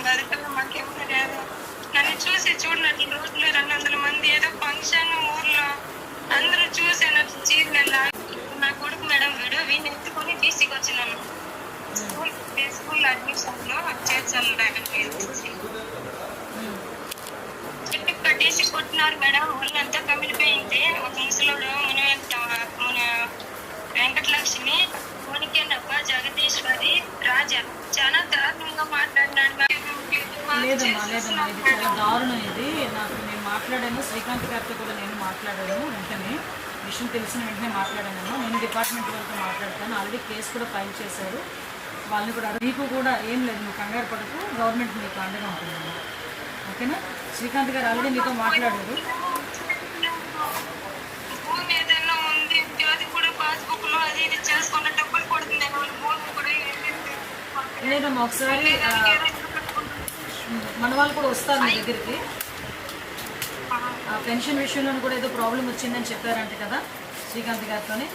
కాదు కదా, మాకెవరు లేదు. నన్ను చూసి చూడండి, రోడ్లో 200 మంది ఏదో ఫంక్షన్ ఊర్లో అందరూ చూసాను. చీరలు నా కొడుకు మేడం వీడు వీడిని ఎత్తుకొని తీసుకొచ్చినాను స్కూల్ అడ్మిషన్ లో చేర్చాలి. చెట్టు కట్టేసి కొట్టినారు మేడం. వాళ్ళంతా కమిలిపోయింది. ఒక ముసలోడు మన వెంకటలక్ష్మి, మునికెన్నప్ప, జగదీశ్వరి, రాజా చాలా దారుణంగా మాట్లాడినాడు. లేదమ్మా లేదమ్మా, ఇది చాలా దారుణం. ఇది నాకు నేను మాట్లాడాను, శ్రీకాంత్ గారితో కూడా నేను మాట్లాడాను. వెంటనే విషయం తెలిసిన వెంటనే మాట్లాడాను. నేను డిపార్ట్మెంట్ వాళ్ళతో మాట్లాడతాను. ఆల్రెడీ కేసు కూడా ఫైల్ చేశారు. వాళ్ళని కూడా మీకు కూడా ఏం లేదు, నువ్వు కంగారు పడకు, గవర్నమెంట్ మీకు అండగా ఉంటుందమ్మా. ఓకేనా? శ్రీకాంత్ గారు ఆల్రెడీ మీతో మాట్లాడారు. లేదమ్మా, ఒకసారి మన వాళ్ళు కూడా వస్తారు మీ దగ్గరికి. పెన్షన్ విషయంలో కూడా ఏదో ప్రాబ్లం వచ్చిందని చెప్పారంట కదా శ్రీకాంత్ గారితోనే.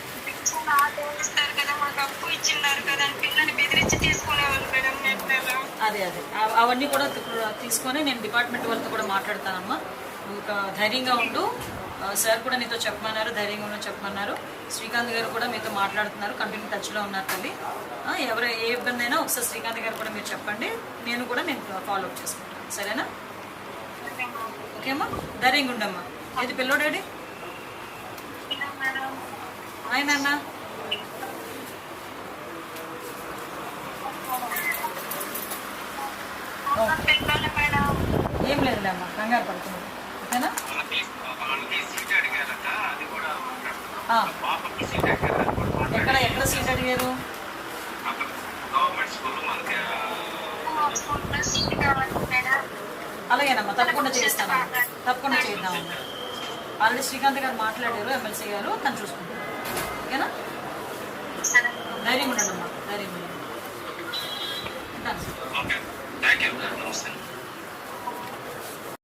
అదే అవన్నీ కూడా తీసుకొని నేను డిపార్ట్మెంట్ వాళ్ళతో కూడా మాట్లాడతానమ్మా. నువ్వు ధైర్యంగా ఉండు. సార్ కూడా నీతో చెప్పమన్నారు, ధైర్యంగా ఉండని చెప్పమన్నారు. శ్రీకాంత్ గారు కూడా మీతో మాట్లాడుతున్నారు, కంటిన్యూ టచ్లో ఉన్నారు తల్లి. ఎవరు ఏ ఇబ్బంది అయినా ఒకసారి శ్రీకాంత్ గారు కూడా మీరు చెప్పండి, నేను ఫాలో అప్ చేసుకుంటాను. సరేనా? ఓకే అమ్మా, ధైర్యంగా ఉండమ్మా. ఏది పిల్లోడాడి ఆయన అన్న ఏం లేదులే అమ్మా, కంగారు పడుతున్నాడు. ఓకేనా? ఎక్కడ సీట్ అడిగారు? అలాగేనమ్మా, తప్పకుండా చేస్తానమ్మా, తప్పకుండా చేద్దామమ్మా. ఆల్రెడీ శ్రీకాంత్ గారు మాట్లాడారు, ఎమ్మెల్సీ గారు, తను చూసుకుంటారు. ఓకేనా? ధైర్యం ఉండండి అమ్మా, ధైర్యం ఉండండి. ఉంటాను.